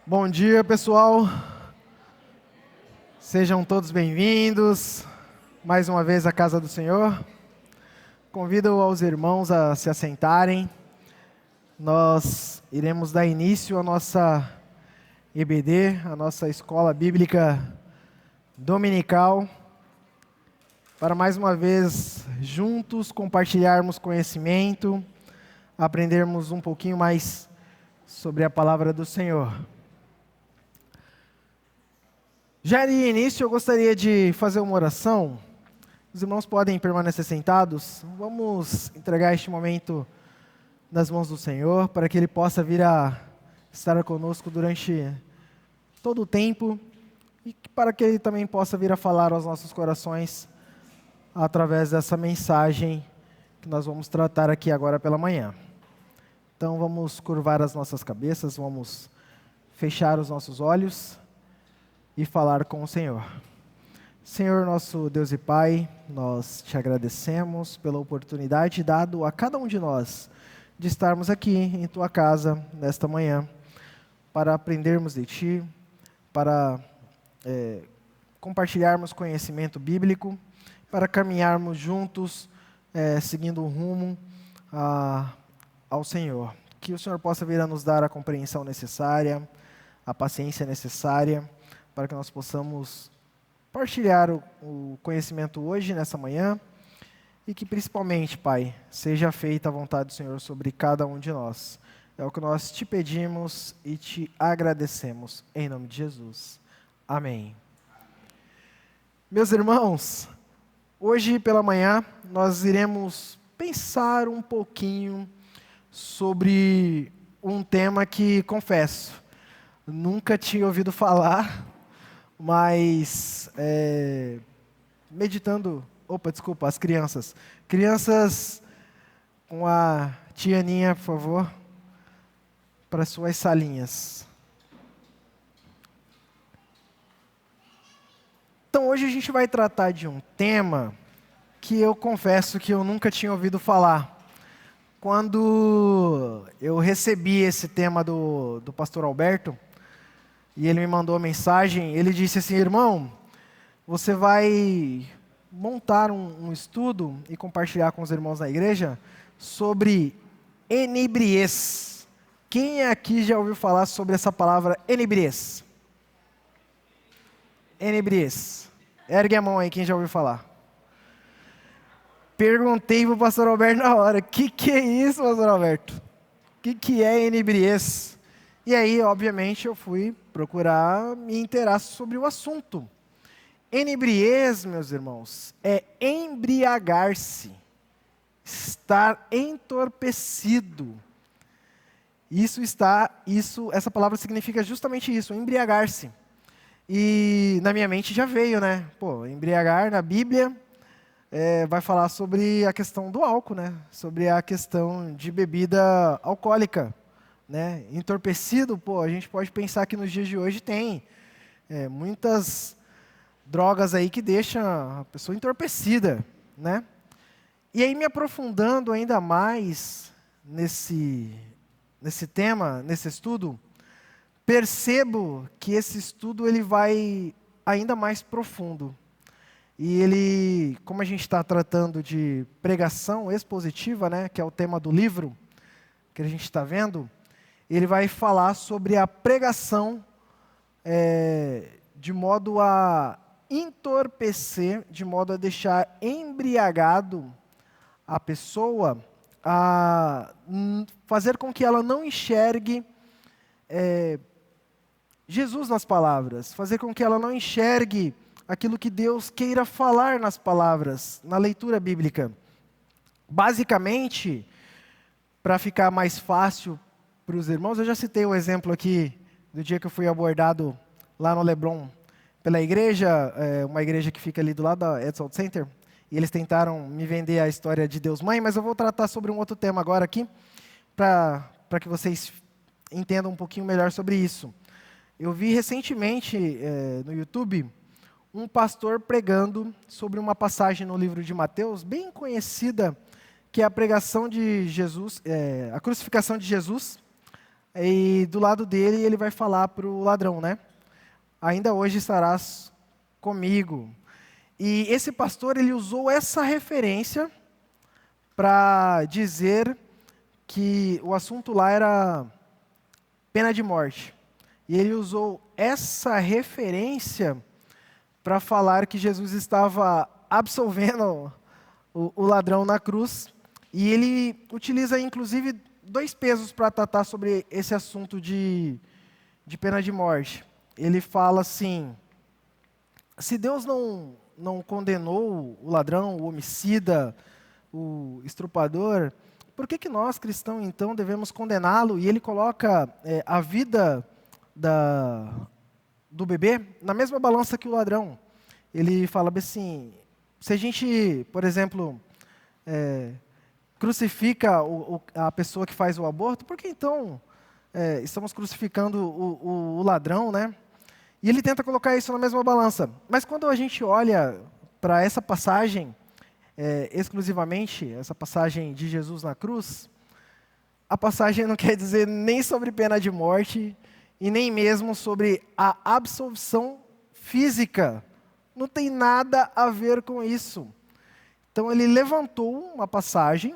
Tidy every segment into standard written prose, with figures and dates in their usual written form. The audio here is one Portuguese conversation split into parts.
Bom dia, pessoal. Sejam todos bem-vindos mais uma vez à casa do Senhor. Convido aos irmãos a se assentarem. Nós iremos dar início à nossa EBD, a nossa Escola Bíblica Dominical, para mais uma vez juntos compartilharmos conhecimento, aprendermos um pouquinho mais sobre a palavra do Senhor. Já de início, eu gostaria de fazer uma oração. Os irmãos podem permanecer sentados. Vamos entregar este momento nas mãos do Senhor, para que Ele possa vir a estar conosco durante todo o tempo e para que Ele também possa vir a falar aos nossos corações através dessa mensagem que nós vamos tratar aqui agora pela manhã. Então vamos curvar as nossas cabeças, vamos fechar os nossos olhos e falar com o Senhor. Senhor, nosso Deus e Pai, nós te agradecemos pela oportunidade dada a cada um de nós de estarmos aqui em Tua casa nesta manhã, para aprendermos de Ti, para compartilharmos conhecimento bíblico, para caminharmos juntos, seguindo o rumo ao Senhor. Que o Senhor possa vir a nos dar a compreensão necessária, a paciência necessária, para que nós possamos partilhar o conhecimento hoje, nessa manhã, e que principalmente, Pai, seja feita a vontade do Senhor sobre cada um de nós. É o que nós te pedimos e te agradecemos, em nome de Jesus. Amém. Meus irmãos, hoje pela manhã nós iremos pensar um pouquinho sobre um tema que, confesso, nunca tinha ouvido falar, mas meditando, as crianças. Crianças, com a tia Aninha, por favor, para suas salinhas. Então hoje a gente vai tratar de um tema que eu confesso que eu nunca tinha ouvido falar. Quando eu recebi esse tema do pastor Alberto, e ele me mandou uma mensagem, ele disse assim: irmão, você vai montar um estudo e compartilhar com os irmãos da igreja sobre enebriez. Quem aqui já ouviu falar sobre essa palavra enebriez? Enebriez. Ergue a mão aí, quem já ouviu falar. Perguntei para o pastor Alberto na hora: o que é isso, pastor Alberto? O que é enebriez? E aí, obviamente, eu fui procurar me inteirar sobre o assunto. Enebriez, meus irmãos, é embriagar-se, estar entorpecido. Essa palavra significa justamente isso, embriagar-se. E na minha mente já veio, né? Embriagar na Bíblia vai falar sobre a questão do álcool, né? Sobre a questão de bebida alcoólica. Né? Entorpecido, a gente pode pensar que nos dias de hoje tem muitas drogas aí que deixam a pessoa entorpecida, né? E aí, me aprofundando ainda mais nesse tema, nesse estudo, percebo que esse estudo ele vai ainda mais profundo. E ele, como a gente está tratando de pregação expositiva, né, que é o tema do livro que a gente está vendo, ele vai falar sobre a pregação de modo a entorpecer, de modo a deixar embriagado a pessoa, a fazer com que ela não enxergue Jesus nas palavras, fazer com que ela não enxergue aquilo que Deus queira falar nas palavras, na leitura bíblica. Basicamente, para ficar mais fácil para os irmãos, eu já citei um exemplo aqui do dia que eu fui abordado lá no Leblon pela igreja, uma igreja que fica ali do lado da Edson Center, e eles tentaram me vender a história de Deus Mãe, mas eu vou tratar sobre um outro tema agora aqui, para que vocês entendam um pouquinho melhor sobre isso. Eu vi recentemente no YouTube um pastor pregando sobre uma passagem no livro de Mateus, bem conhecida, que é a pregação de Jesus, a crucificação de Jesus, e do lado dele ele vai falar para o ladrão, né? Ainda hoje estarás comigo. E esse pastor, ele usou essa referência para dizer que o assunto lá era pena de morte. E ele usou essa referência para falar que Jesus estava absolvendo o ladrão na cruz. E ele utiliza, inclusive, dois pesos para tratar sobre esse assunto de pena de morte. Ele fala assim: se Deus não condenou o ladrão, o homicida, o estrupador, por que que nós, cristãos, então, devemos condená-lo? E ele coloca a vida do bebê na mesma balança que o ladrão. Ele fala assim: se a gente, por exemplo, crucifica a pessoa que faz o aborto, por que então estamos crucificando o ladrão, né? E ele tenta colocar isso na mesma balança. Mas quando a gente olha para essa passagem, exclusivamente, essa passagem de Jesus na cruz, a passagem não quer dizer nem sobre pena de morte e nem mesmo sobre a absolvição física. Não tem nada a ver com isso. Então ele levantou uma passagem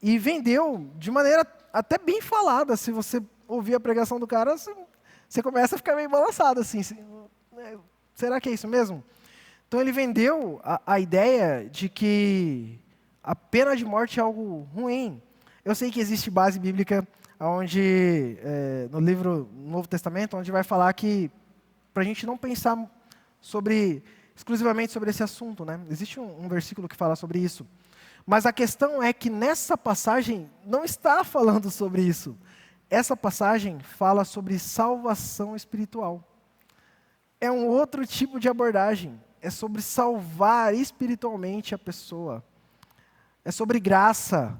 e vendeu de maneira até bem falada. Se você ouvir a pregação do cara, você começa a ficar meio balançado assim. Será que é isso mesmo? Então ele vendeu a ideia de que a pena de morte é algo ruim. Eu sei que existe base bíblica onde, no livro Novo Testamento, onde vai falar que para a gente não pensar exclusivamente sobre esse assunto, né? Existe um versículo que fala sobre isso. Mas a questão é que nessa passagem não está falando sobre isso. Essa passagem fala sobre salvação espiritual. É um outro tipo de abordagem. É sobre salvar espiritualmente a pessoa. É sobre graça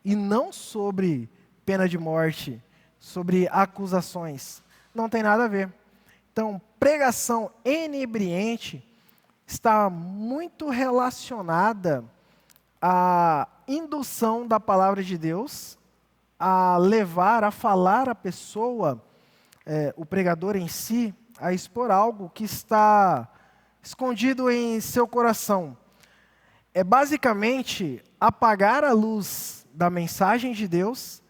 e não sobre pena de morte, sobre acusações. Não tem nada a ver. Então, pregação inebriante está muito relacionada à indução da palavra de Deus, a levar, a falar a pessoa, o pregador em si, a expor algo que está escondido em seu coração. É basicamente apagar a luz da mensagem de Deus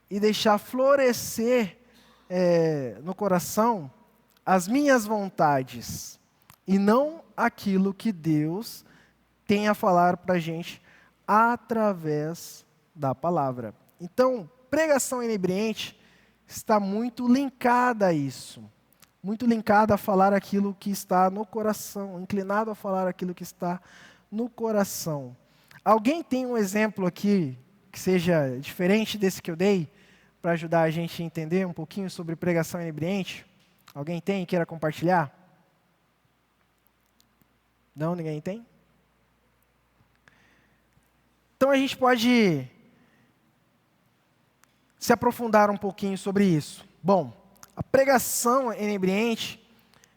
e deixar florescer no coração as minhas vontades e não aquilo que Deus tem a falar para a gente através da palavra. Então, pregação inebriante está muito linkada a isso. Muito linkada a falar aquilo que está no coração, inclinado a falar aquilo que está no coração. Alguém tem um exemplo aqui que seja diferente desse que eu dei, para ajudar a gente a entender um pouquinho sobre pregação inebriante? Alguém tem e queira compartilhar? Não, ninguém tem? Então a gente pode se aprofundar um pouquinho sobre isso. Bom, a pregação inebriante,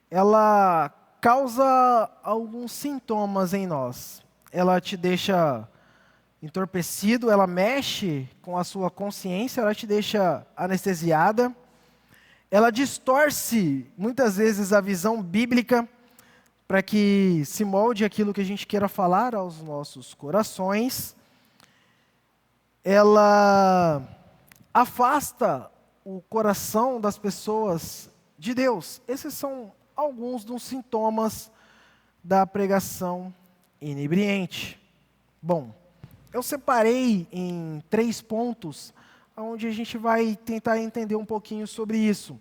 ela causa alguns sintomas em nós. Ela te deixa entorpecido, ela mexe com a sua consciência, ela te deixa anestesiada. Ela distorce, muitas vezes, a visão bíblica para que se molde aquilo que a gente queira falar aos nossos corações. Ela afasta o coração das pessoas de Deus. Esses são alguns dos sintomas da pregação inebriante. Bom, eu separei em 3 pontos, onde a gente vai tentar entender um pouquinho sobre isso.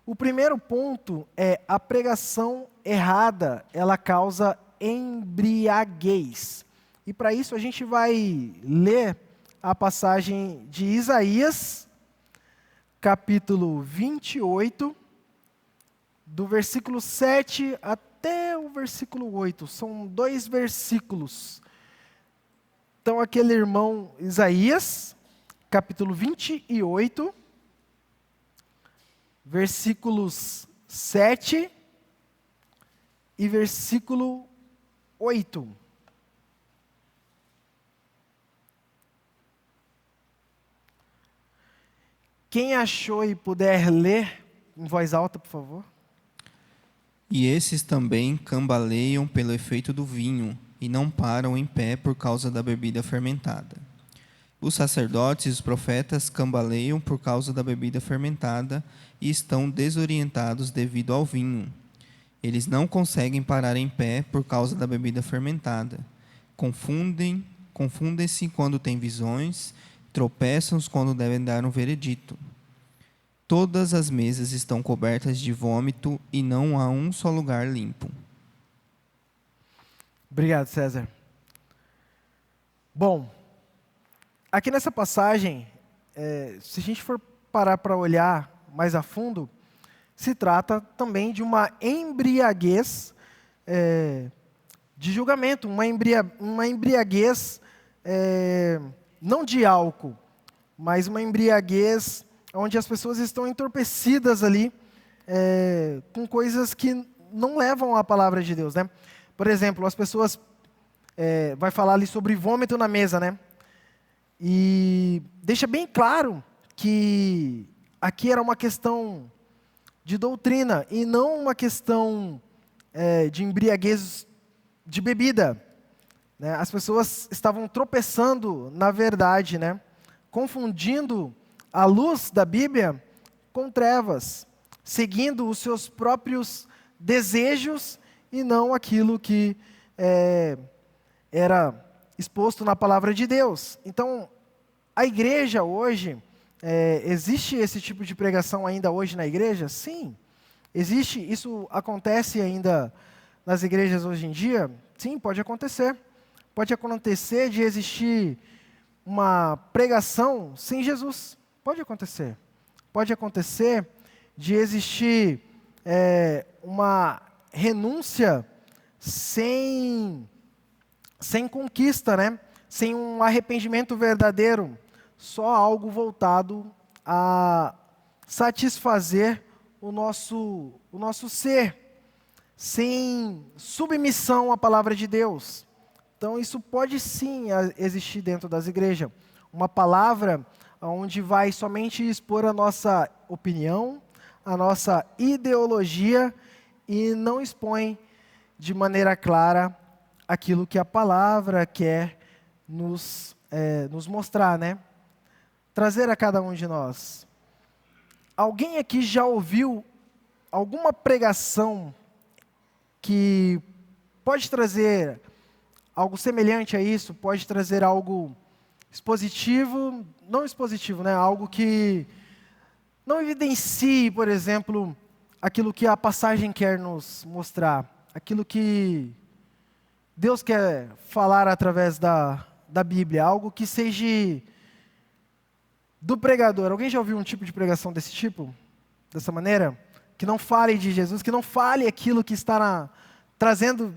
O primeiro ponto é a pregação errada, ela causa embriaguez. E para isso a gente vai ler a passagem de Isaías, capítulo 28, do versículo 7 até o versículo 8. São 2 versículos. Então, aquele irmão Isaías, capítulo 28, versículos 7 e versículo 8. Quem achou e puder ler em voz alta, por favor. E esses também cambaleiam pelo efeito do vinho, e não param em pé por causa da bebida fermentada. Os sacerdotes e os profetas cambaleiam por causa da bebida fermentada e estão desorientados devido ao vinho. Eles não conseguem parar em pé por causa da bebida fermentada. Confundem-se quando têm visões, tropeçam quando devem dar um veredito. Todas as mesas estão cobertas de vômito e não há um só lugar limpo. Obrigado, César. Bom, aqui nessa passagem, se a gente for parar para olhar mais a fundo, se trata também de uma embriaguez de julgamento, uma embriaguez não de álcool, mas uma embriaguez onde as pessoas estão entorpecidas ali com coisas que não levam à palavra de Deus, né? Por exemplo, as pessoas vai falar ali sobre vômito na mesa, né? E deixa bem claro que aqui era uma questão de doutrina e não uma questão de embriaguez de bebida, né? As pessoas estavam tropeçando na verdade, né? Confundindo a luz da Bíblia com trevas, seguindo os seus próprios desejos e não aquilo que era exposto na palavra de Deus. Então, a igreja hoje, existe esse tipo de pregação ainda hoje na igreja? Sim. Existe, isso acontece ainda nas igrejas hoje em dia? Sim, pode acontecer. Pode acontecer de existir uma pregação sem Jesus. Pode acontecer. Pode acontecer de existir uma renúncia sem conquista, né? Sem um arrependimento verdadeiro, só algo voltado a satisfazer o nosso ser, sem submissão à palavra de Deus. Então isso pode sim existir dentro das igrejas. Uma palavra onde vai somente expor a nossa opinião, a nossa ideologia e não expõe de maneira clara aquilo que a palavra quer nos mostrar, né? Trazer a cada um de nós. Alguém aqui já ouviu alguma pregação que pode trazer algo semelhante a isso, pode trazer algo expositivo, não expositivo, né? Algo que não evidencie, por exemplo, aquilo que a passagem quer nos mostrar, aquilo que Deus quer falar através da Bíblia, algo que seja do pregador. Alguém já ouviu um tipo de pregação desse tipo? Dessa maneira? Que não fale de Jesus, que não fale aquilo que está trazendo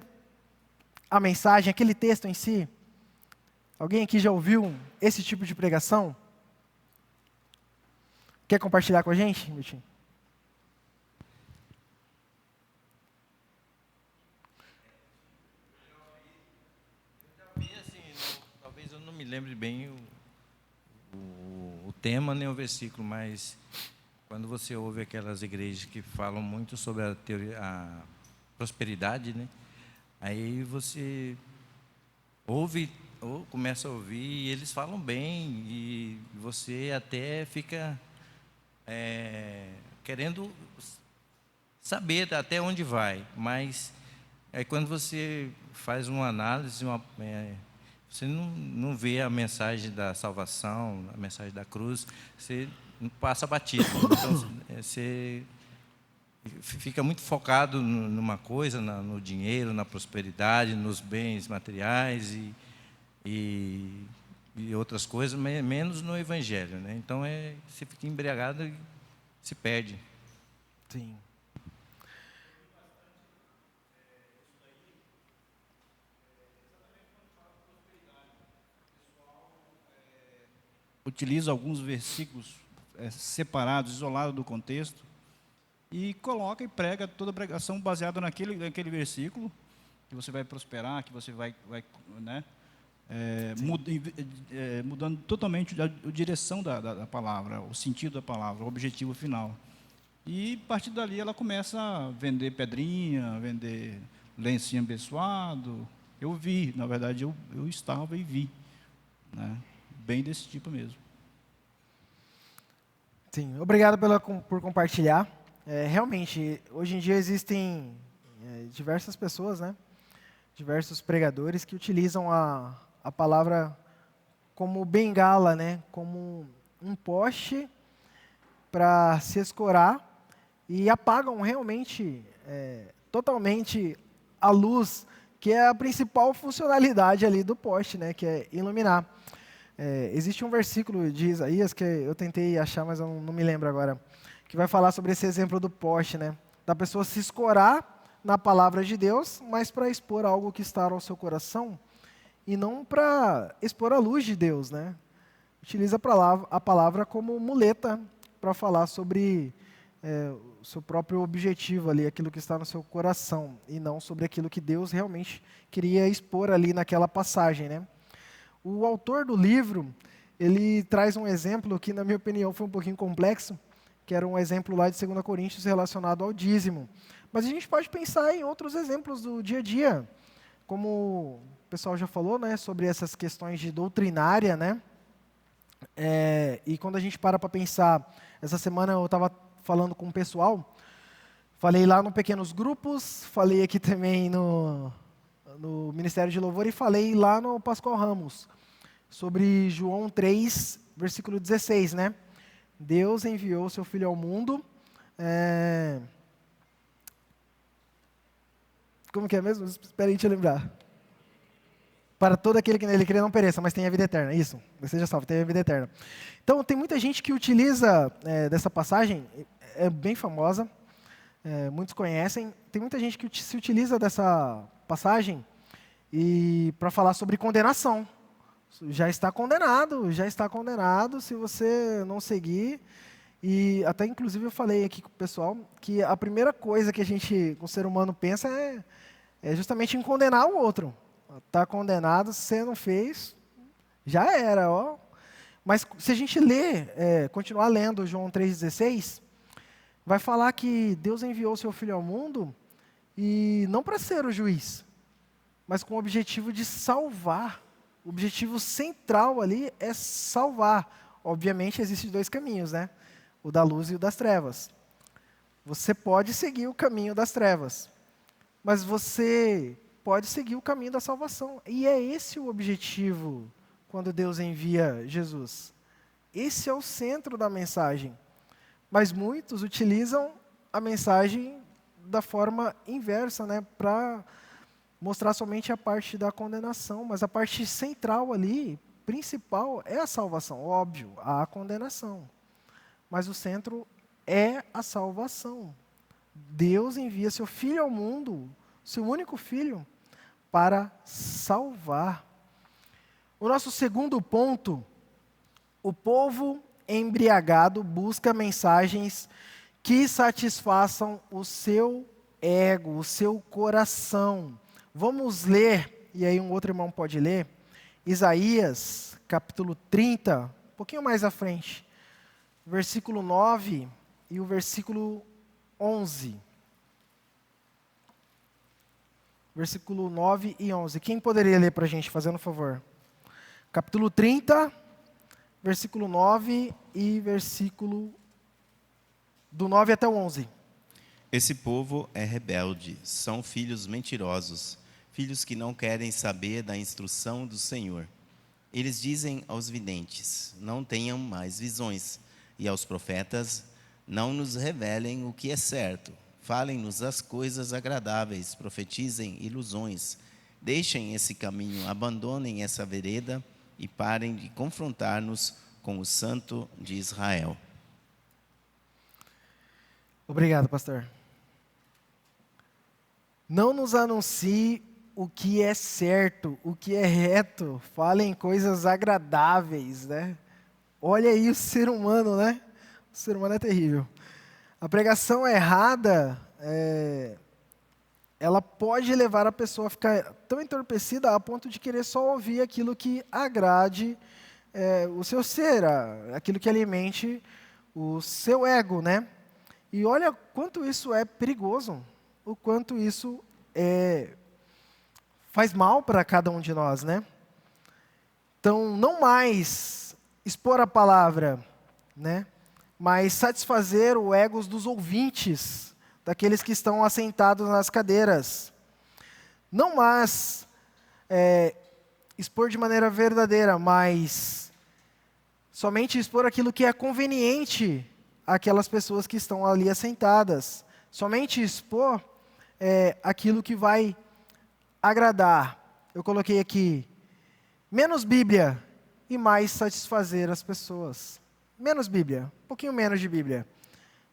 a mensagem, aquele texto em si? Alguém aqui já ouviu esse tipo de pregação? Quer compartilhar com a gente, Milton? Talvez eu não me lembre bem o tema nem o versículo, mas quando você ouve aquelas igrejas que falam muito sobre a prosperidade, né? Aí você ouve ou começa a ouvir e eles falam bem e você até fica querendo saber até onde vai, mas quando você faz uma análise, você não vê a mensagem da salvação, a mensagem da cruz, você passa batido. Então, você fica muito focado numa coisa, no dinheiro, na prosperidade, nos bens materiais e outras coisas, menos no Evangelho, né? Então, você fica embriagado e se perde. Sim. Utiliza alguns versículos separados, isolados do contexto, e coloca e prega toda a pregação baseada naquele versículo, que você vai prosperar, que você vai né, mudando totalmente a direção da palavra, o sentido da palavra, o objetivo final. E, a partir dali, ela começa a vender pedrinha, vender lencinho abençoado. Eu vi, na verdade, eu estava e vi, né? Bem desse tipo mesmo. Sim, obrigado por compartilhar. Realmente, hoje em dia existem diversas pessoas, né? Diversos pregadores que utilizam a palavra como bengala, né? Como um poste para se escorar e apagam realmente, totalmente a luz, que é a principal funcionalidade ali do poste, né? Que é iluminar. Existe um versículo de Isaías que eu tentei achar, mas eu não me lembro agora, que vai falar sobre esse exemplo do poste, né? Da pessoa se escorar na palavra de Deus, mas para expor algo que está ao seu coração e não para expor a luz de Deus, né? Utiliza a palavra como muleta para falar sobre o seu próprio objetivo ali, aquilo que está no seu coração, e não sobre aquilo que Deus realmente queria expor ali naquela passagem, né? O autor do livro, ele traz um exemplo que, na minha opinião, foi um pouquinho complexo, que era um exemplo lá de 2 Coríntios relacionado ao dízimo. Mas a gente pode pensar em outros exemplos do dia a dia, como o pessoal já falou, né, sobre essas questões de doutrinária, né? E quando a gente para pensar, essa semana eu estava falando com o pessoal, falei lá no Pequenos Grupos, falei aqui também no Ministério de Louvor e falei lá no Pascoal Ramos, sobre João 3, versículo 16, né? Deus enviou seu Filho ao mundo. Como que é mesmo? Espera aí, deixa eu lembrar. Para todo aquele que nele crê não pereça, mas tenha vida eterna. Isso, seja salvo, tenha vida eterna. Então, tem muita gente que utiliza dessa passagem, é bem famosa, muitos conhecem. Tem muita gente que se utiliza dessa passagem para falar sobre condenação. Já está condenado se você não seguir. E até, inclusive, eu falei aqui com o pessoal que a primeira coisa que o ser humano pensa é justamente em condenar o outro. Está condenado, se você não fez, já era, ó. Mas se a gente continuar lendo João 3,16, vai falar que Deus enviou o seu Filho ao mundo, e não para ser o juiz, mas com o objetivo de salvar. O objetivo central ali é salvar. Obviamente, existem dois caminhos, né? O da luz e o das trevas. Você pode seguir o caminho das trevas, mas você pode seguir o caminho da salvação. E é esse o objetivo quando Deus envia Jesus. Esse é o centro da mensagem. Mas muitos utilizam a mensagem da forma inversa, né, para mostrar somente a parte da condenação, mas a parte central ali, principal, é a salvação. Óbvio, há a condenação, mas o centro é a salvação. Deus envia seu Filho ao mundo, seu único Filho, para salvar. O nosso segundo ponto, o povo embriagado busca mensagens que satisfaçam o seu ego, o seu coração. Vamos ler, e aí um outro irmão pode ler, Isaías, capítulo 30, um pouquinho mais à frente, versículo 9 e o versículo 11. Versículo 9 e 11. Quem poderia ler para a gente, fazendo um favor? Capítulo 30, versículo 9 e versículo do 9 até o 11. Esse povo é rebelde, são filhos mentirosos, filhos que não querem saber da instrução do Senhor. Eles dizem aos videntes, não tenham mais visões, e aos profetas, não nos revelem o que é certo. Falem-nos as coisas agradáveis, profetizem ilusões. Deixem esse caminho, abandonem essa vereda e parem de confrontar-nos com o Santo de Israel. Obrigado, pastor. Não nos anuncie o que é certo, o que é reto. Falem coisas agradáveis, né? Olha aí o ser humano, né? O ser humano é terrível. A pregação errada ela pode levar a pessoa a ficar tão entorpecida a ponto de querer só ouvir aquilo que agrade o seu ser, aquilo que alimente o seu ego, né? E olha quanto isso é perigoso, o quanto isso faz mal para cada um de nós, né? Então, não mais expor a palavra, né? Mas satisfazer o ego dos ouvintes, daqueles que estão assentados nas cadeiras. Não mais expor de maneira verdadeira, mas somente expor aquilo que é conveniente àquelas pessoas que estão ali assentadas. Somente expor aquilo que vai agradar. Eu coloquei aqui, menos Bíblia e mais satisfazer as pessoas. Menos Bíblia, um pouquinho menos de Bíblia,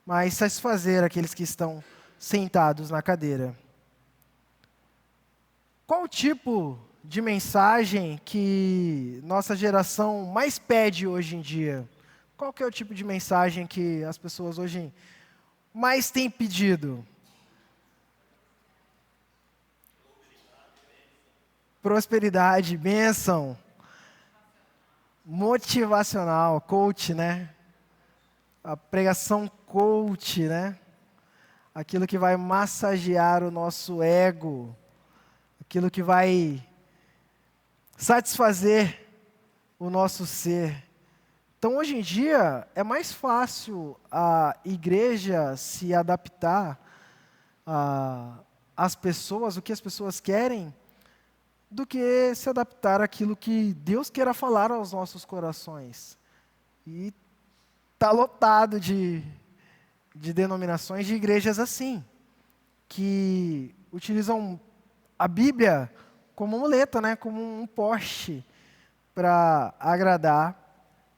mas satisfazer aqueles que estão sentados na cadeira. Qual o tipo de mensagem que nossa geração mais pede hoje em dia? Qual que é o tipo de mensagem que as pessoas hoje mais têm pedido? Prosperidade, bênção, motivacional, coach, né? A pregação coach, né? Aquilo que vai massagear o nosso ego, aquilo que vai satisfazer o nosso ser. Então, hoje em dia, é mais fácil a igreja se adaptar às pessoas, o que as pessoas querem, do que se adaptar àquilo que Deus queira falar aos nossos corações. E está lotado de denominações, de igrejas assim, que utilizam a Bíblia como muleta, né, como um poste para agradar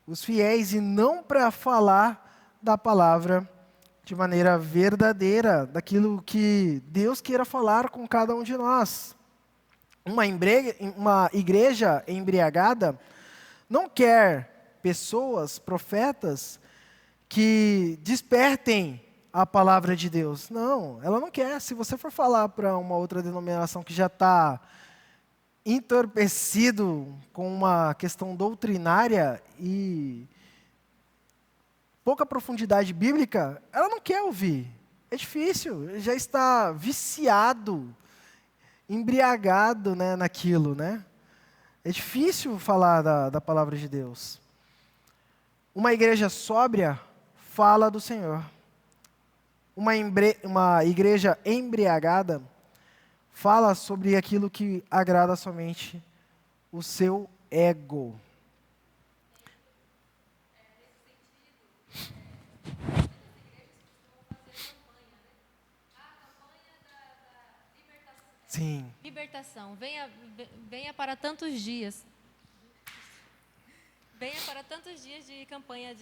os fiéis e não para falar da palavra de maneira verdadeira, daquilo que Deus queira falar com cada um de nós. Uma igreja embriagada não quer pessoas, profetas, que despertem a palavra de Deus. Não, ela não quer. Se você for falar para uma outra denominação que já está entorpecido com uma questão doutrinária e pouca profundidade bíblica, ela não quer ouvir. É difícil, já está viciado, embriagado, né, naquilo, né? É difícil falar da palavra de Deus. Uma igreja sóbria fala do Senhor. Uma igreja embriagada fala sobre aquilo que agrada somente o seu ego. Sim. Libertação. Venha para tantos dias. Venha para tantos dias de campanha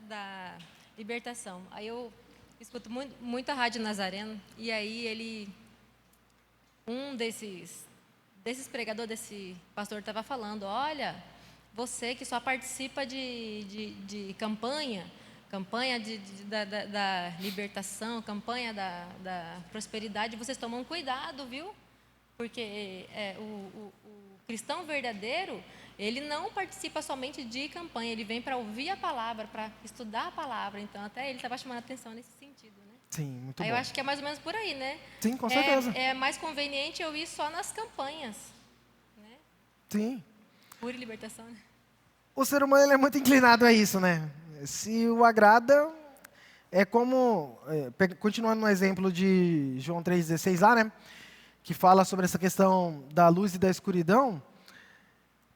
da libertação. Aí eu escuto muito a Rádio Nazareno, e aí um desses pregadores, desse pastor estava falando, olha, você que só participa de campanha da libertação, campanha da prosperidade, vocês tomam cuidado, viu? Porque o cristão verdadeiro, ele não participa somente de campanha, ele vem para ouvir a palavra, para estudar a palavra. Então, até ele estava chamando a atenção nesse sentido, né? Sim, muito bom. Eu acho que é mais ou menos por aí, né? Sim, com certeza. É mais conveniente eu ir só nas campanhas, né? Sim. Pura libertação, né? O ser humano ele é muito inclinado a isso, né? Se o agrada, é como... continuando no exemplo de João 3,16 lá, né? Que fala sobre essa questão da luz e da escuridão.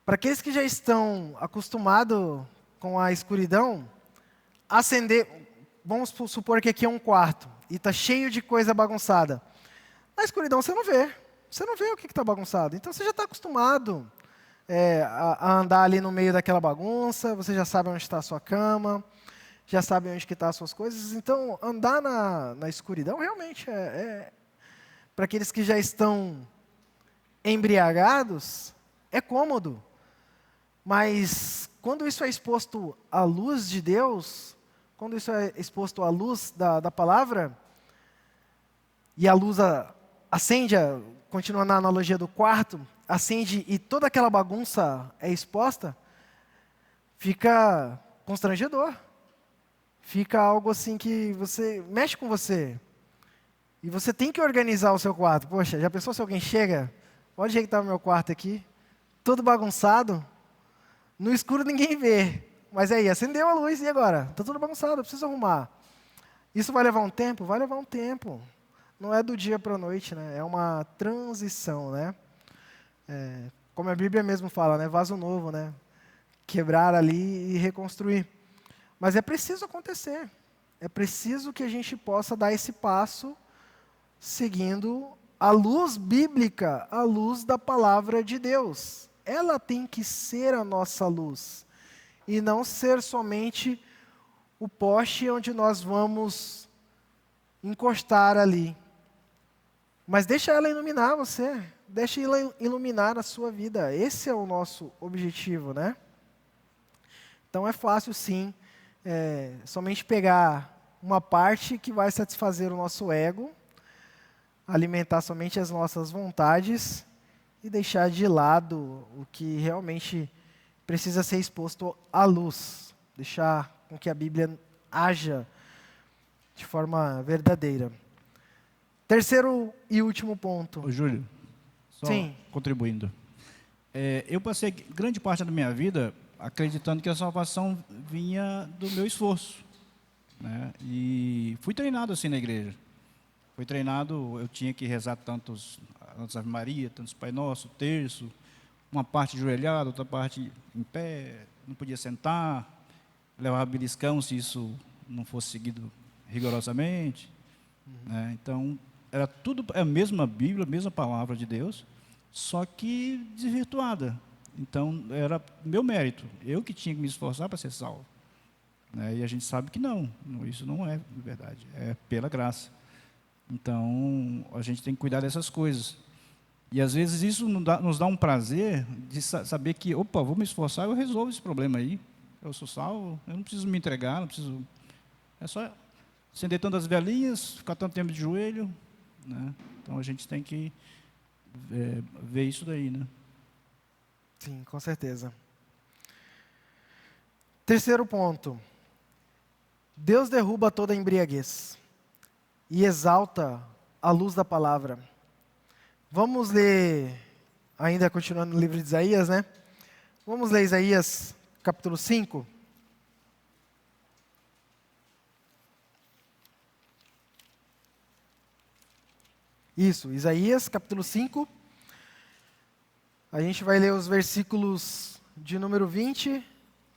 Para aqueles que já estão acostumados com a escuridão, acender... Vamos supor que aqui é um quarto e está cheio de coisa bagunçada. Na escuridão você não vê. Você não vê o que está bagunçado. Então você já está acostumado a andar ali no meio daquela bagunça. Você já sabe onde está a sua cama. Já sabe onde estão as suas coisas. Então andar na escuridão realmente para aqueles que já estão embriagados, é cômodo. Mas quando isso é exposto à luz de Deus, quando isso é exposto à luz da palavra, e a luz acende, continuando na analogia do quarto, acende e toda aquela bagunça é exposta, fica constrangedor. Fica algo assim que você mexe com você. E você tem que organizar o seu quarto. Poxa, já pensou se alguém chega? Olha o jeito que está o meu quarto aqui. Todo bagunçado. No escuro ninguém vê. Mas aí, acendeu a luz e agora? Está tudo bagunçado, eu preciso arrumar. Isso vai levar um tempo? Vai levar um tempo. Não é do dia para a noite, né? É uma transição, né? Como a Bíblia mesmo fala, né? Vaso novo, né? Quebrar ali e reconstruir. Mas é preciso acontecer. É preciso que a gente possa dar esse passo seguindo a luz bíblica, a luz da palavra de Deus. Ela tem que ser a nossa luz. E não ser somente o poste onde nós vamos encostar ali. Mas deixa ela iluminar você. Deixa ela iluminar a sua vida. Esse é o nosso objetivo, né? Então é fácil sim, somente pegar uma parte que vai satisfazer o nosso ego, alimentar somente as nossas vontades e deixar de lado o que realmente precisa ser exposto à luz. Deixar com que a Bíblia haja de forma verdadeira. Terceiro e último ponto. Ô, Júlio, só Sim. contribuindo. Eu passei grande parte da minha vida acreditando que a salvação vinha do meu esforço, né? E fui treinado assim na igreja. Fui treinado, eu tinha que rezar tantos Ave Maria, tantos Pai Nosso, terço, uma parte ajoelhada, outra parte em pé, não podia sentar, levava beliscão se isso não fosse seguido rigorosamente, né? Então, era tudo a mesma Bíblia, a mesma palavra de Deus, só que desvirtuada. Então, era meu mérito, eu que tinha que me esforçar para ser salvo, né? E a gente sabe que não, isso não é verdade, é pela graça. Então, a gente tem que cuidar dessas coisas. E, às vezes, isso nos dá um prazer de saber que, opa, vou me esforçar, eu resolvo esse problema aí, eu sou salvo, eu não preciso me entregar, não preciso... É só acender tantas velhinhas, ficar tanto tempo de joelho, né? Então, a gente tem que ver isso daí, né? Sim, com certeza. Terceiro ponto. Deus derruba toda a embriaguez e exalta a luz da palavra. Vamos ler, ainda continuando no livro de Isaías, né? Vamos ler Isaías, capítulo 5. Isso, Isaías, capítulo 5. A gente vai ler os versículos de número 20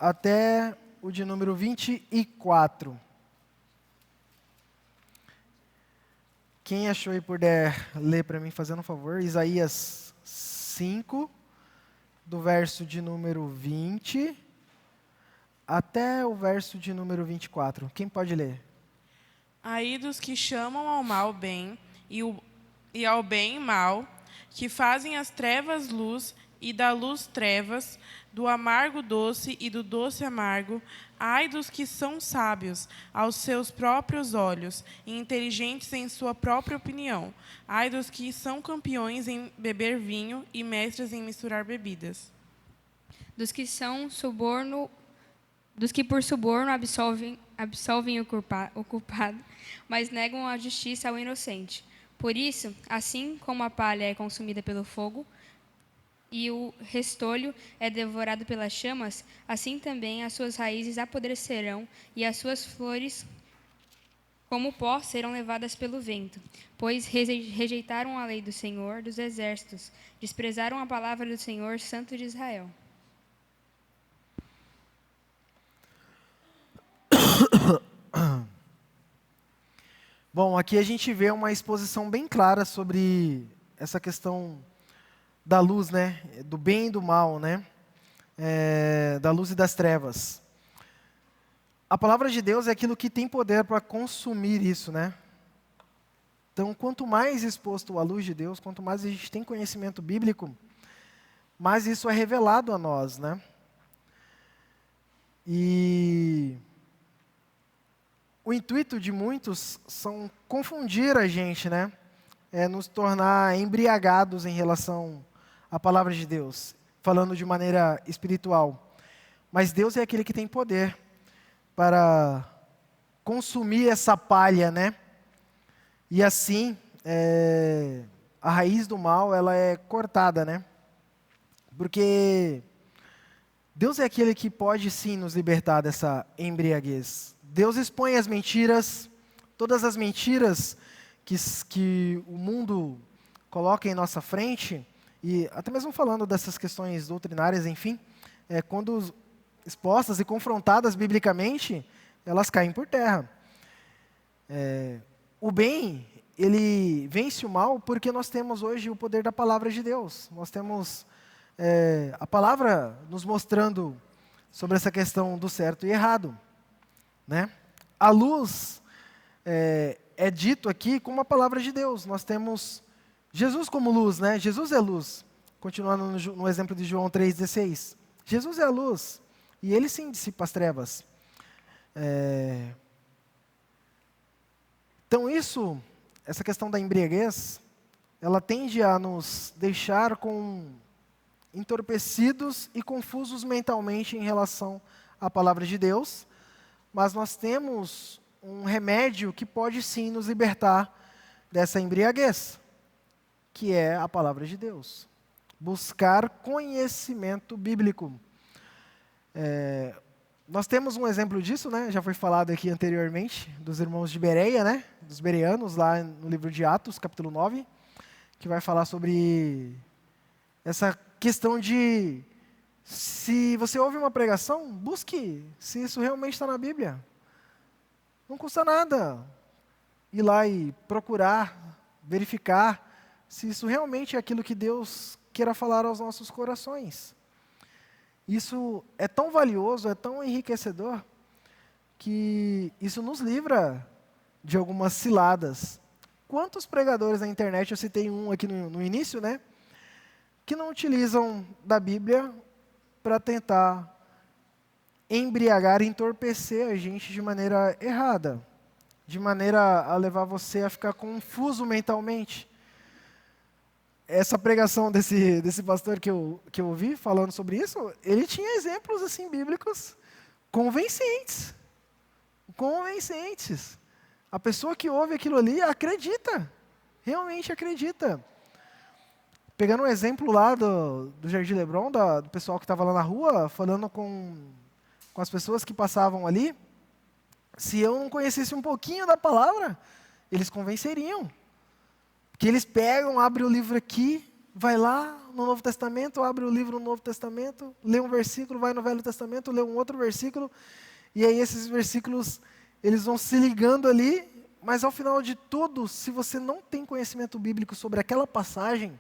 até o de número 24. Quem achou e puder ler para mim, fazendo um favor, Isaías 5, do verso de número 20 até o verso de número 24. Quem pode ler? Aí dos que chamam ao mal bem e ao bem mal, que fazem as trevas luz e da luz trevas, do amargo doce e do doce amargo, ai dos que são sábios aos seus próprios olhos e inteligentes em sua própria opinião, ai dos que são campeões em beber vinho e mestres em misturar bebidas. Dos que por suborno absolvem o culpado, mas negam a justiça ao inocente. Por isso, assim como a palha é consumida pelo fogo e o restolho é devorado pelas chamas, assim também as suas raízes apodrecerão e as suas flores, como pó, serão levadas pelo vento. Pois rejeitaram a lei do Senhor dos exércitos, desprezaram a palavra do Senhor, Santo de Israel. Bom, aqui a gente vê uma exposição bem clara sobre essa questão da luz, né? Do bem e do mal, né? Da luz e das trevas. A palavra de Deus é aquilo que tem poder para consumir isso, né? Então, quanto mais exposto à luz de Deus, quanto mais a gente tem conhecimento bíblico, mais isso é revelado a nós, né? E o intuito de muitos são confundir a gente, né? nos tornar embriagados em relação à palavra de Deus, falando de maneira espiritual. Mas Deus é aquele que tem poder para consumir essa palha, né? E assim, a raiz do mal, ela é cortada, né? Porque Deus é aquele que pode sim nos libertar dessa embriaguez. Deus expõe as mentiras, todas as mentiras que o mundo coloca em nossa frente, e até mesmo falando dessas questões doutrinárias, enfim, quando expostas e confrontadas biblicamente, elas caem por terra. O bem, ele vence o mal porque nós temos hoje o poder da palavra de Deus. Nós temos a palavra nos mostrando sobre essa questão do certo e errado, né? A luz é dito aqui como a palavra de Deus. Nós temos Jesus como luz, né? Jesus é luz. Continuando no exemplo de João 3,16. Jesus é a luz. E ele sim dissipa as trevas. Então essa questão da embriaguez, ela tende a nos deixar entorpecidos e confusos mentalmente em relação à palavra de Deus, mas nós temos um remédio que pode sim nos libertar dessa embriaguez, que é a palavra de Deus. Buscar conhecimento bíblico. Nós temos um exemplo disso, né? Já foi falado aqui anteriormente, dos irmãos de Bereia, né? Dos bereanos, lá no livro de Atos, capítulo 9, que vai falar sobre essa questão de, se você ouve uma pregação, busque se isso realmente está na Bíblia. Não custa nada ir lá e procurar, verificar se isso realmente é aquilo que Deus queira falar aos nossos corações. Isso é tão valioso, é tão enriquecedor, que isso nos livra de algumas ciladas. Quantos pregadores na internet, eu citei um aqui no início, né? Que não utilizam da Bíblia para tentar embriagar, entorpecer a gente de maneira errada, de maneira a levar você a ficar confuso mentalmente. Essa pregação desse pastor que eu ouvi falando sobre isso, ele tinha exemplos assim bíblicos convincentes. Convincentes. A pessoa que ouve aquilo ali acredita, realmente acredita. Pegando um exemplo lá do Jardim Lebron, do pessoal que estava lá na rua, falando com as pessoas que passavam ali, se eu não conhecesse um pouquinho da palavra, eles convenceriam. Porque eles pegam, abrem o livro aqui, vai lá no Novo Testamento, abre o livro no Novo Testamento, lê um versículo, vai no Velho Testamento, lê um outro versículo, e aí esses versículos, eles vão se ligando ali, mas ao final de tudo, se você não tem conhecimento bíblico sobre aquela passagem,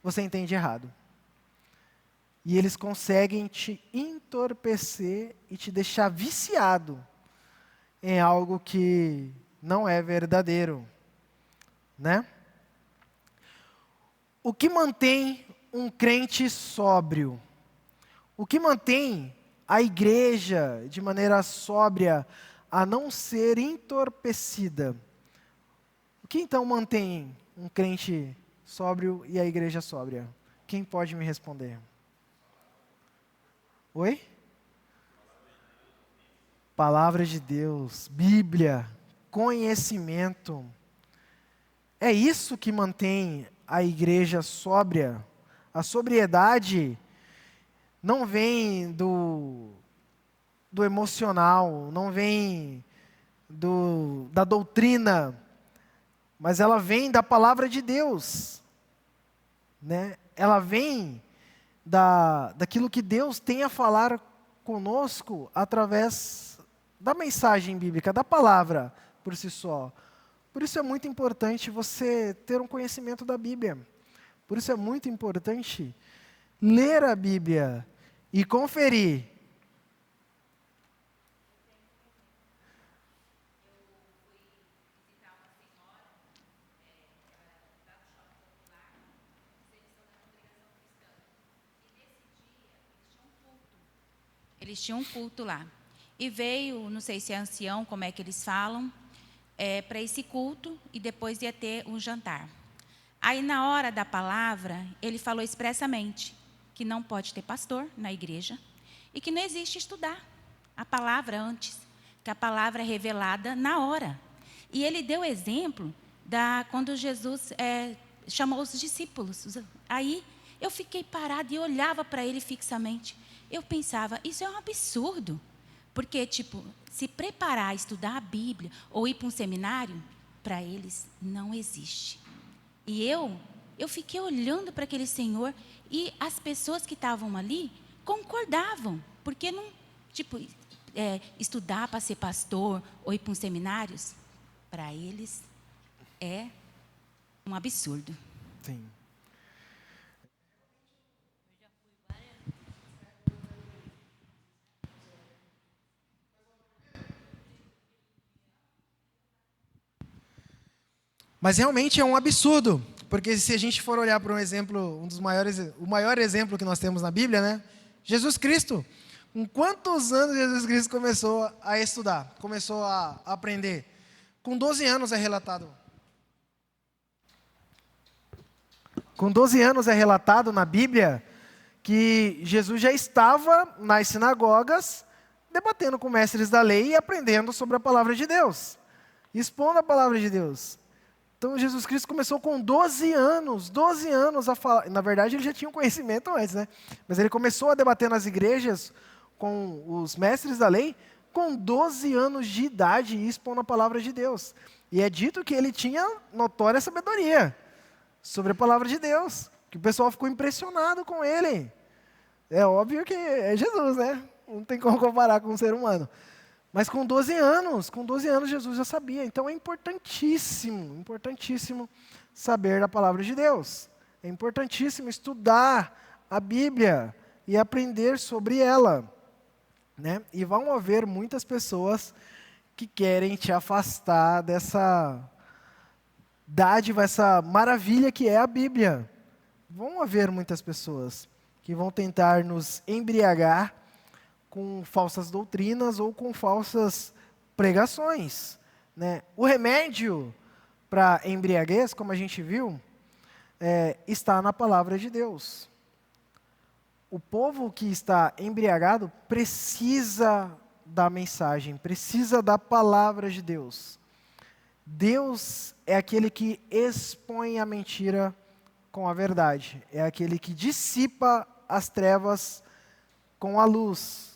você entende errado. E eles conseguem te entorpecer e te deixar viciado em algo que não é verdadeiro, né? O que mantém um crente sóbrio? O que mantém a igreja de maneira sóbria a não ser entorpecida? O que então mantém um crente sóbrio e a igreja sóbria? Quem pode me responder? Oi? Palavra de Deus, Bíblia, conhecimento. É isso que mantém a igreja sóbria. A sobriedade não vem do emocional, não vem da doutrina, mas ela vem da palavra de Deus, né? Ela vem daquilo que Deus tem a falar conosco através da mensagem bíblica, da palavra por si só. Por isso é muito importante você ter um conhecimento da Bíblia. Por isso é muito importante ler a Bíblia e conferir. Eles tinham um culto lá. E veio, não sei se é ancião, como é que eles falam, para esse culto, e depois ia ter um jantar. Aí, na hora da palavra, ele falou expressamente que não pode ter pastor na igreja e que não existe estudar a palavra antes, que a palavra é revelada na hora. E ele deu exemplo quando Jesus chamou os discípulos. Aí eu fiquei parada e olhava para ele fixamente. Eu pensava, isso é um absurdo. Porque, se preparar, estudar a Bíblia ou ir para um seminário, para eles não existe. E eu fiquei olhando para aquele senhor e as pessoas que estavam ali concordavam. Porque não, estudar para ser pastor ou ir para um seminário, para eles é um absurdo. Sim. Mas realmente é um absurdo, porque se a gente for olhar para um exemplo, o maior exemplo que nós temos na Bíblia, né? Jesus Cristo. Com quantos anos Jesus Cristo começou a estudar, começou a aprender? Com 12 anos é relatado. Com 12 anos é relatado na Bíblia que Jesus já estava nas sinagogas debatendo com mestres da lei e aprendendo sobre a palavra de Deus, expondo a palavra de Deus. Então, Jesus Cristo começou com 12 anos a falar. Na verdade, ele já tinha um conhecimento antes, né? Mas ele começou a debater nas igrejas com os mestres da lei com 12 anos de idade e expondo a palavra de Deus. E é dito que ele tinha notória sabedoria sobre a palavra de Deus, que o pessoal ficou impressionado com ele. É óbvio que é Jesus, né? Não tem como comparar com um ser humano. Mas com 12 anos Jesus já sabia. Então é importantíssimo saber da palavra de Deus. É importantíssimo estudar a Bíblia e aprender sobre ela, né? E vão haver muitas pessoas que querem te afastar dessa dádiva, essa maravilha que é a Bíblia. Vão haver muitas pessoas que vão tentar nos embriagar com falsas doutrinas ou com falsas pregações, né? O remédio para embriaguez, como a gente viu, está na palavra de Deus. O povo que está embriagado precisa da mensagem, precisa da palavra de Deus. Deus é aquele que expõe a mentira com a verdade, é aquele que dissipa as trevas com a luz.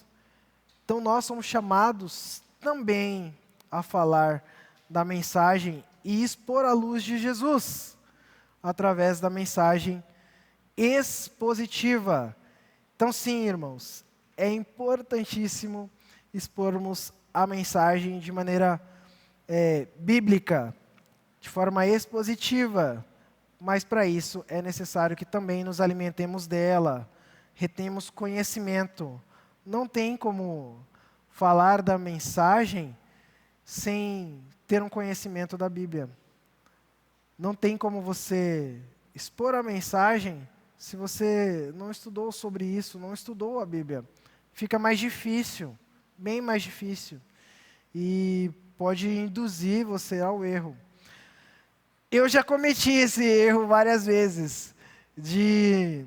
Então nós somos chamados também a falar da mensagem e expor a luz de Jesus através da mensagem expositiva. Então sim, irmãos, é importantíssimo expormos a mensagem de maneira bíblica, de forma expositiva, mas para isso é necessário que também nos alimentemos dela, retemos conhecimento. Não tem como falar da mensagem sem ter um conhecimento da Bíblia. Não tem como você expor a mensagem se você não estudou sobre isso, não estudou a Bíblia. Fica mais difícil, bem mais difícil. E pode induzir você ao erro. Eu já cometi esse erro várias vezes, de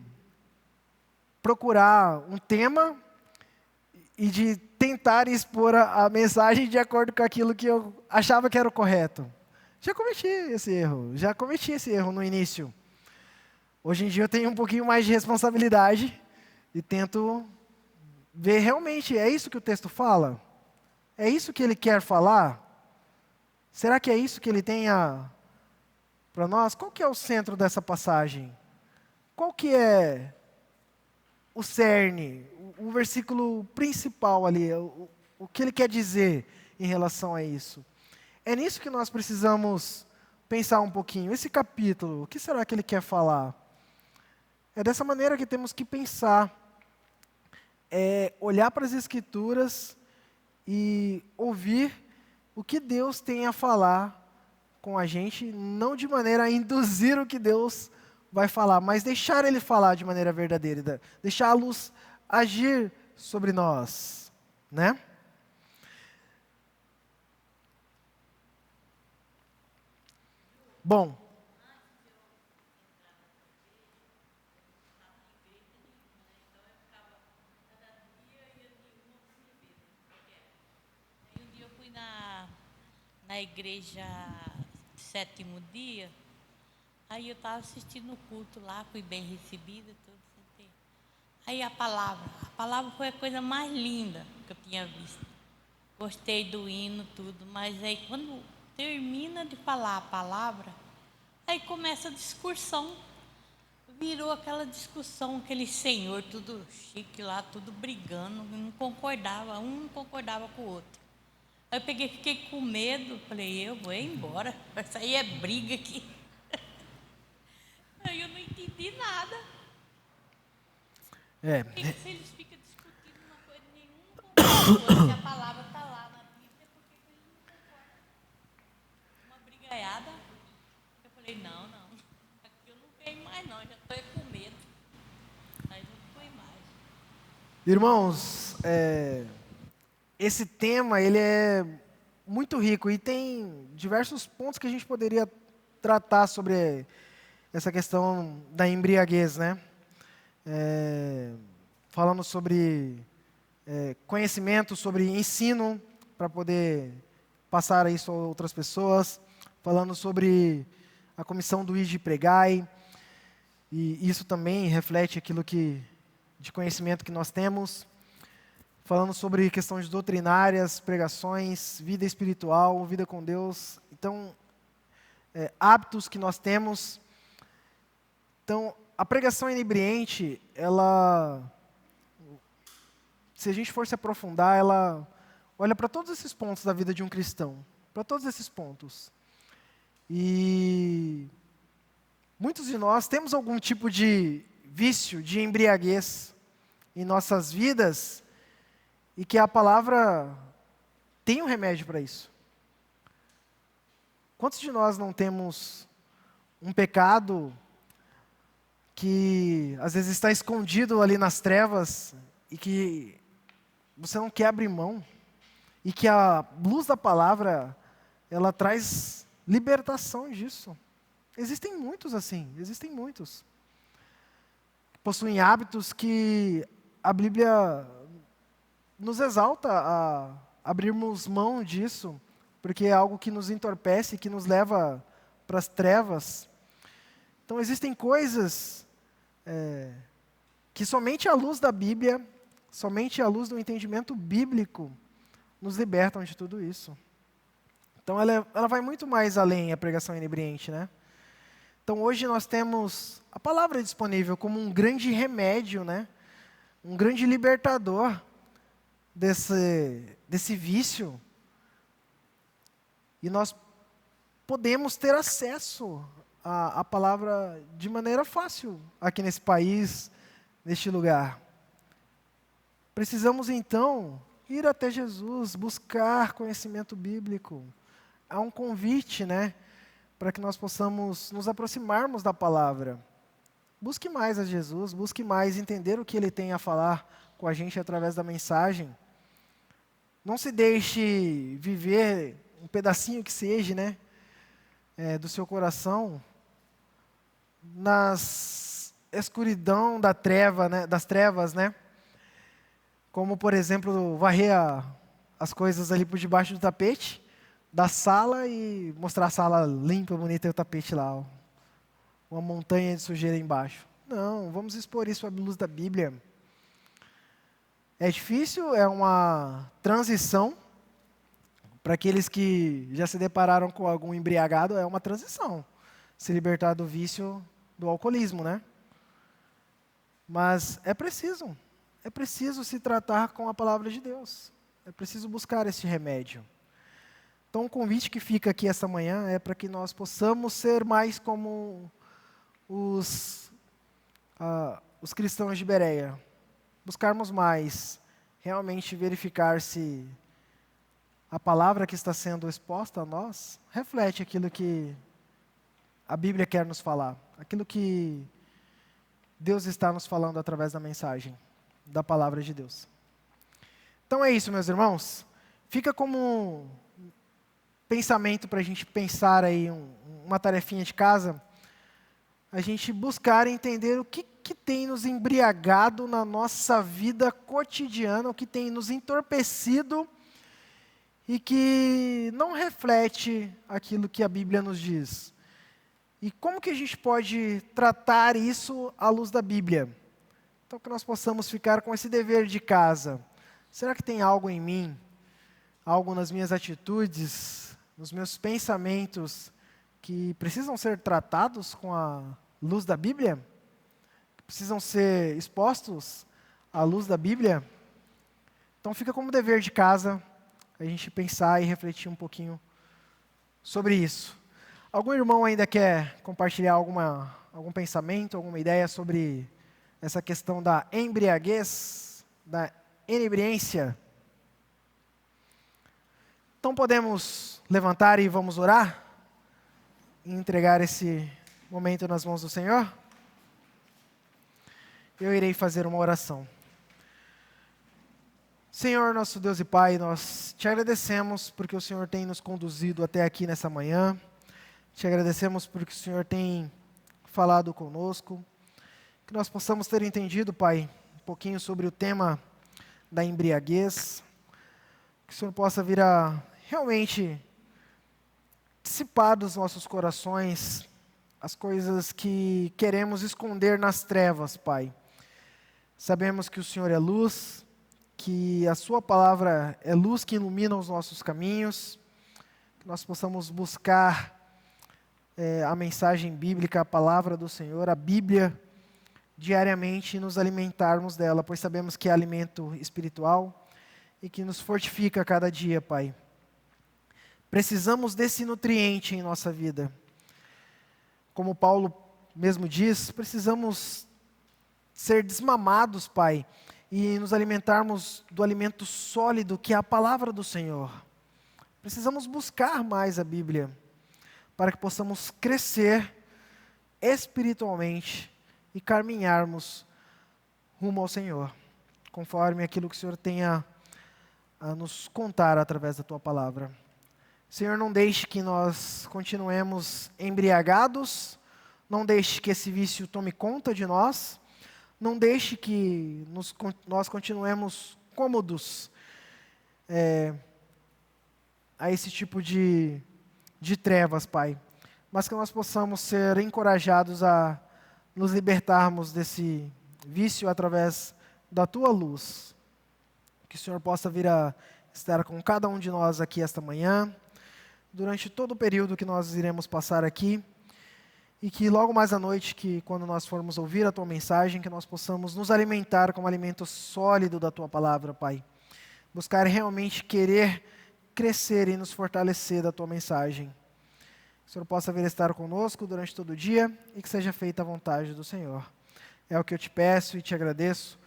procurar um tema e de tentar expor a mensagem de acordo com aquilo que eu achava que era o correto. Já cometi esse erro no início. Hoje em dia eu tenho um pouquinho mais de responsabilidade e tento ver realmente, é isso que o texto fala? É isso que ele quer falar? Será que é isso que ele tem para nós? Qual que é o centro dessa passagem? Qual que é o cerne, o versículo principal ali, o que ele quer dizer em relação a isso? É nisso que nós precisamos pensar um pouquinho. Esse capítulo, o que será que ele quer falar? É dessa maneira que temos que pensar. Olhar para as Escrituras e ouvir o que Deus tem a falar com a gente, não de maneira a induzir o que Deus vai falar, mas deixar Ele falar de maneira verdadeira, deixar a luz agir sobre nós, né? Bom, na igreja Sétimo Dia. Aí eu estava assistindo o culto lá, fui bem recebida, tudo. Sentei. Aí a palavra foi a coisa mais linda que eu tinha visto. Gostei do hino, tudo, mas aí quando termina de falar a palavra, aí começa a discussão. Virou aquela discussão, aquele senhor tudo chique lá, tudo brigando, não concordava, um não concordava com o outro. Aí eu fiquei com medo, falei, eu vou embora, isso aí é briga aqui. Aí eu não entendi nada. Porque se eles ficam discutindo uma coisa, nenhum concorda, se a palavra está lá na Bíblia, por que eles não concordam? Uma brigaiada. Eu falei, não, aqui eu não venho mais não, já estou com medo. Aí não fui mais. Irmãos, esse tema ele é muito rico e tem diversos pontos que a gente poderia tratar sobre essa questão da embriaguez, né? Falando sobre conhecimento, sobre ensino, para poder passar isso a outras pessoas. Falando sobre a comissão do Ide e Pregai. E isso também reflete aquilo de conhecimento que nós temos. Falando sobre questões doutrinárias, pregações, vida espiritual, vida com Deus. Então, hábitos que nós temos. Então, a pregação inebriante, se a gente for se aprofundar, ela olha para todos esses pontos da vida de um cristão. Para todos esses pontos. E muitos de nós temos algum tipo de vício, de embriaguez em nossas vidas, e que a palavra tem um remédio para isso. Quantos de nós não temos um pecado que às vezes está escondido ali nas trevas e que você não quer abrir mão, e que a luz da palavra, ela traz libertação disso? Existem muitos assim, existem muitos. Possuem hábitos que a Bíblia nos exalta a abrirmos mão disso, porque é algo que nos entorpece, que nos leva para as trevas. Então existem coisas que somente a luz da Bíblia, somente a luz do entendimento bíblico nos libertam de tudo isso. Então ela vai muito mais além, a pregação inebriante, né? Então hoje nós temos a palavra disponível como um grande remédio, né? Um grande libertador desse vício. E nós podemos ter acesso à palavra de maneira fácil aqui nesse país, neste lugar. Precisamos então ir até Jesus, buscar conhecimento bíblico. Há um convite, né, para que nós possamos nos aproximarmos da palavra. Busque mais a Jesus, busque mais entender o que Ele tem a falar com a gente através da mensagem. Não se deixe viver um pedacinho que seja, né, do seu coração nas escuridão das trevas, né? Como, por exemplo, varrer as coisas ali por debaixo do tapete da sala e mostrar a sala limpa, bonita e o tapete lá, ó, uma montanha de sujeira embaixo. Não, vamos expor isso à luz da Bíblia. É difícil, é uma transição. Para aqueles que já se depararam com algum embriagado, é uma transição. Se libertar do vício do alcoolismo, né? Mas é preciso se tratar com a palavra de Deus. É preciso buscar esse remédio. Então o convite que fica aqui esta manhã é para que nós possamos ser mais como os cristãos de Bereia. Buscarmos mais, realmente verificar se a palavra que está sendo exposta a nós reflete aquilo que a Bíblia quer nos falar, aquilo que Deus está nos falando através da mensagem, da palavra de Deus. Então é isso, meus irmãos. Fica como pensamento para a gente pensar aí, uma tarefinha de casa, a gente buscar entender o que tem nos embriagado na nossa vida cotidiana, o que tem nos entorpecido e que não reflete aquilo que a Bíblia nos diz. E como que a gente pode tratar isso à luz da Bíblia? Então, que nós possamos ficar com esse dever de casa. Será que tem algo em mim, algo nas minhas atitudes, nos meus pensamentos, que precisam ser tratados com a luz da Bíblia? Precisam ser expostos à luz da Bíblia? Então, fica como dever de casa a gente pensar e refletir um pouquinho sobre isso. Algum irmão ainda quer compartilhar algum pensamento, alguma ideia sobre essa questão da embriaguez, da inebriência? Então podemos levantar e vamos orar? E entregar esse momento nas mãos do Senhor? Eu irei fazer uma oração. Senhor, nosso Deus e Pai, nós te agradecemos porque o Senhor tem nos conduzido até aqui nessa manhã. Te agradecemos porque o Senhor tem falado conosco. Que nós possamos ter entendido, Pai, um pouquinho sobre o tema da embriaguez. Que o Senhor possa vir a realmente dissipar dos nossos corações as coisas que queremos esconder nas trevas, Pai. Sabemos que o Senhor é luz, que a Sua palavra é luz que ilumina os nossos caminhos, que nós possamos buscar a mensagem bíblica, a palavra do Senhor, a Bíblia, diariamente e nos alimentarmos dela, pois sabemos que é alimento espiritual e que nos fortifica a cada dia, Pai. Precisamos desse nutriente em nossa vida. Como Paulo mesmo diz, precisamos ser desmamados, Pai, e nos alimentarmos do alimento sólido que é a palavra do Senhor. Precisamos buscar mais a Bíblia, para que possamos crescer espiritualmente e caminharmos rumo ao Senhor, conforme aquilo que o Senhor tenha a nos contar através da Tua palavra. Senhor, não deixe que nós continuemos embriagados, não deixe que esse vício tome conta de nós, não deixe que nós continuemos cômodos a esse tipo de trevas, Pai. Mas que nós possamos ser encorajados a nos libertarmos desse vício através da Tua luz. Que o Senhor possa vir a estar com cada um de nós aqui esta manhã, durante todo o período que nós iremos passar aqui, e que logo mais à noite, que quando nós formos ouvir a Tua mensagem, que nós possamos nos alimentar com um alimento sólido da Tua palavra, Pai. Buscar realmente querer crescer e nos fortalecer da Tua mensagem. Que o Senhor possa vir estar conosco durante todo o dia e que seja feita a vontade do Senhor. É o que eu te peço e te agradeço,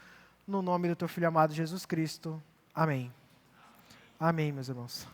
no nome do Teu Filho amado Jesus Cristo. Amém. Amém, meus irmãos.